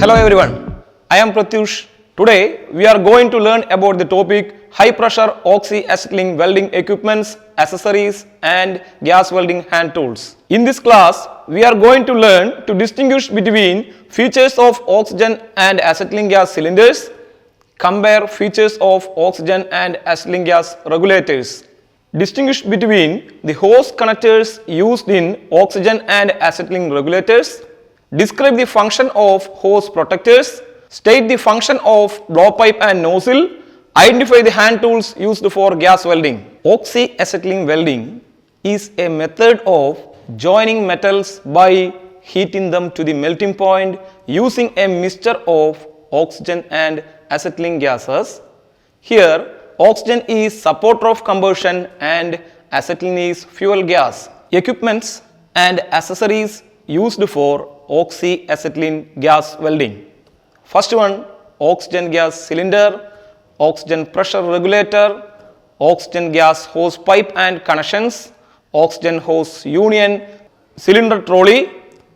Hello everyone, I am Pratyush. Today we are going to learn about the topic high pressure oxy-acetylene welding equipments, accessories and gas welding hand tools. In this class we are going to learn to distinguish between features of oxygen and acetylene gas cylinders, compare features of oxygen and acetylene gas regulators, distinguish between the hose connectors used in oxygen and acetylene regulators, describe the function of hose protectors, state the function of blowpipe and nozzle, identify the hand tools used for gas welding. Oxy-acetylene welding is a method of joining metals by heating them to the melting point using a mixture of oxygen and acetylene gases. Here, oxygen is supporter of combustion and acetylene is fuel gas. Equipments and accessories used for oxy-acetylene gas welding. First one, oxygen gas cylinder, oxygen pressure regulator, oxygen gas hose pipe and connections, oxygen hose union, cylinder trolley,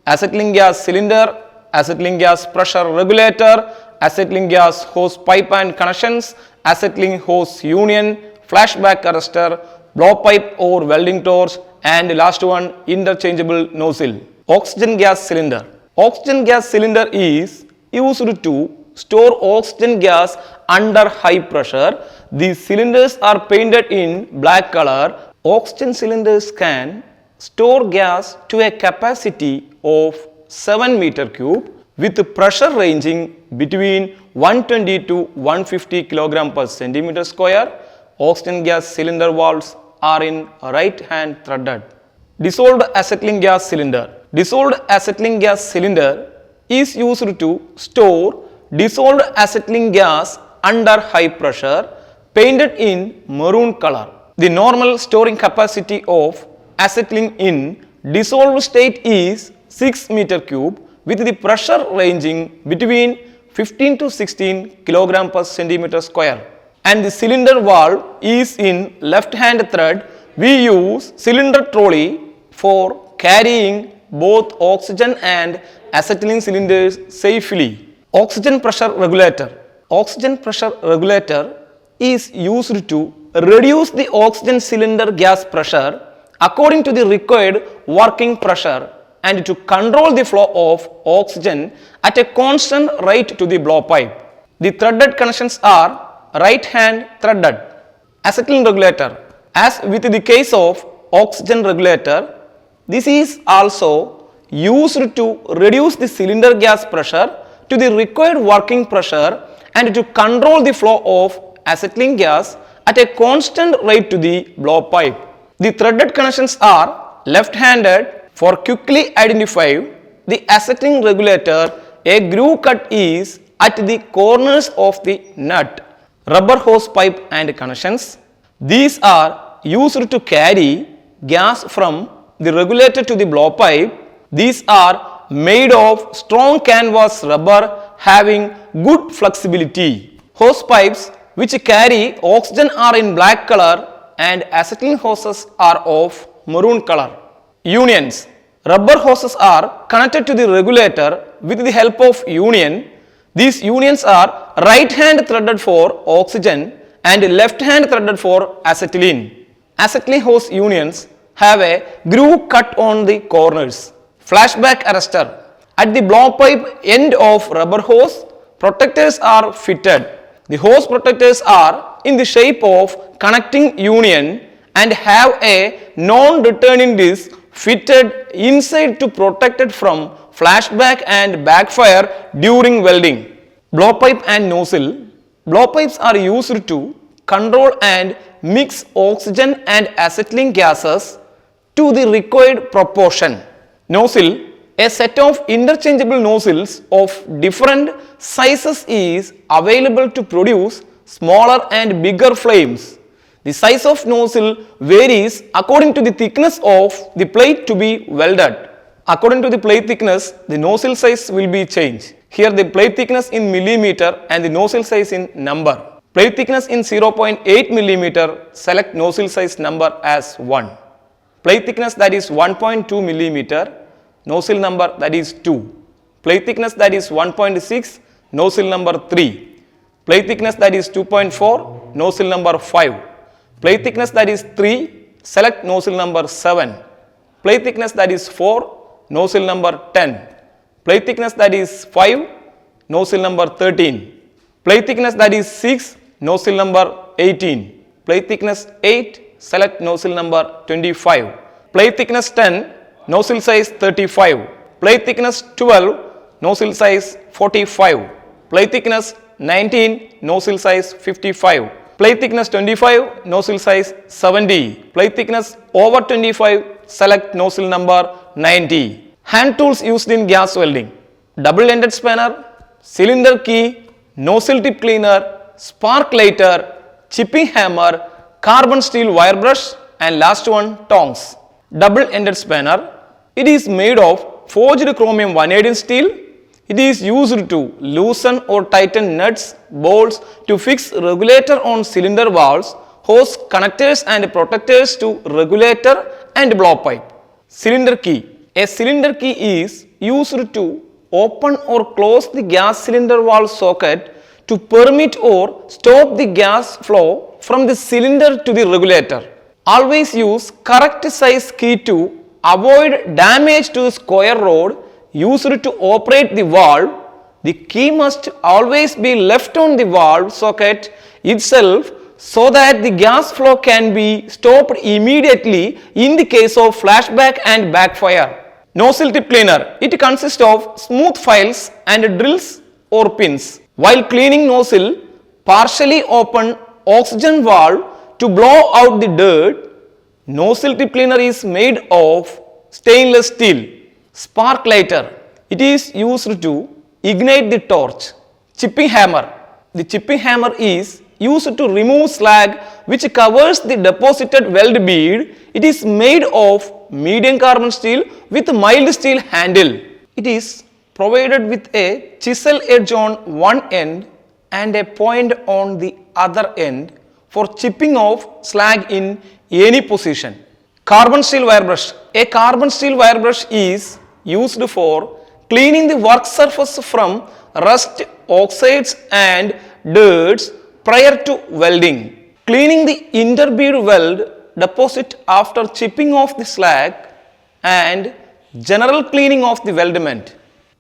acetylene gas cylinder, acetylene gas pressure regulator, acetylene gas hose pipe and connections, acetylene hose union, flashback arrestor, blowpipe or welding torch, and last one, interchangeable nozzle. Oxygen gas cylinder. Oxygen gas cylinder is used to store oxygen gas under high pressure. These cylinders are painted in black color. Oxygen cylinders can store gas to a capacity of 7 meter cube with pressure ranging between 120 to 150 kg per centimeter square. Oxygen gas cylinder valves are in right hand threaded. Dissolved acetylene gas cylinder. Dissolved acetylene gas cylinder is used to store dissolved acetylene gas under high pressure, painted in maroon color. The normal storing capacity of acetylene in dissolved state is 6 meter cube with the pressure ranging between 15 to 16 kg per centimeter square. And the cylinder valve is in left hand thread. We use cylinder trolley for carrying both oxygen and acetylene cylinders safely. Oxygen pressure regulator. Oxygen pressure regulator is used to reduce the oxygen cylinder gas pressure according to the required working pressure and to control the flow of oxygen at a constant rate to the blowpipe. The threaded connections are right hand threaded. Acetylene regulator. As with the case of oxygen regulator, this is also used to reduce the cylinder gas pressure to the required working pressure and to control the flow of acetylene gas at a constant rate to the blowpipe. The threaded connections are left-handed. For quickly identify the acetylene regulator, a groove cut is at the corners of the nut. Rubber hose pipe and connections. These are used to carry gas from the regulator to the blowpipe. These are made of strong canvas rubber having good flexibility. Hose pipes which carry oxygen are in black color and acetylene hoses are of maroon color. Unions. Rubber hoses are connected to the regulator with the help of union. These unions are right hand threaded for oxygen and left hand threaded for acetylene. Acetylene hose unions have a groove cut on the corners. Flashback arrestor. At the blowpipe end of rubber hose, protectors are fitted. The hose protectors are in the shape of connecting union and have a non-returning disc fitted inside to protect it from flashback and backfire during welding. Blowpipe and nozzle. Blowpipes are used to control and mix oxygen and acetylene gases to the required proportion. Nozzle. A set of interchangeable nozzles of different sizes is available to produce smaller and bigger flames. The size of nozzle varies according to the thickness of the plate to be welded. According to the plate thickness, the nozzle size will be changed. Here the plate thickness in millimeter and the nozzle size in number. Plate thickness in 0.8 millimeter, select nozzle size number as 1. Plate thickness that is 1.2 millimeter, nozzle number that is 2. plate thickness that is 1.6, nozzle number 3, plate thickness that is 2.4, nozzle number 5, plate thickness that is 3, select nozzle number 7, plate thickness that is 4, nozzle number 10, plate thickness that is 5, nozzle number 13, plate thickness that is 6, nozzle number 18, plate thickness 8, select nozzle number 25, plate thickness 10, nozzle size 35, plate thickness 12, nozzle size 45, plate thickness 19, nozzle size 55, plate thickness 25, nozzle size 70, plate thickness over 25, select nozzle number 90. Hand tools used in gas welding: double-ended spanner, cylinder key, nozzle tip cleaner, spark lighter, chipping hammer, carbon steel wire brush, and last one, tongs. Double-ended spanner. It is made of forged chromium vanadium steel. It is used to loosen or tighten nuts, bolts, to fix regulator on cylinder valves, hose connectors and protectors to regulator and blowpipe. Cylinder key. A cylinder key is used to open or close the gas cylinder valve socket to permit or stop the gas flow from the cylinder to the regulator. Always use correct size key to avoid damage to the square rod used to operate the valve. The key must always be left on the valve socket itself so that the gas flow can be stopped immediately in the case of flashback and backfire. Nozzle tip cleaner. It consists of smooth files and drills or pins. While cleaning nozzle, partially open oxygen valve to blow out the dirt. Nozzle tip cleaner is made of stainless steel. Spark lighter. It is used to ignite the torch. Chipping hammer. The chipping hammer is used to remove slag which covers the deposited weld bead. It is made of medium carbon steel with mild steel handle. It is provided with a chisel edge on one end and a point on the other end for chipping off slag in any position. Carbon steel wire brush. A carbon steel wire brush is used for cleaning the work surface from rust, oxides and dirts prior to welding. Cleaning the interbead weld deposit after chipping off the slag and general cleaning of the weldment.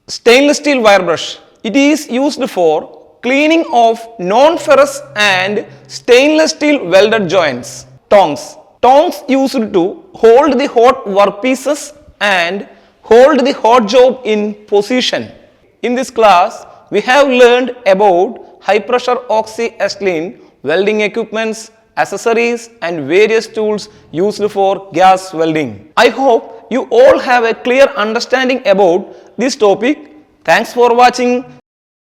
Stainless steel wire brush. It is used for cleaning of non-ferrous and stainless steel welded joints. Tongs. Tongs used to hold the hot workpieces and hold the hot job in position. In this class, we have learned about high pressure oxy-acetylene welding equipments, accessories and various tools used for gas welding. I hope you all have a clear understanding about this topic. Thanks for watching.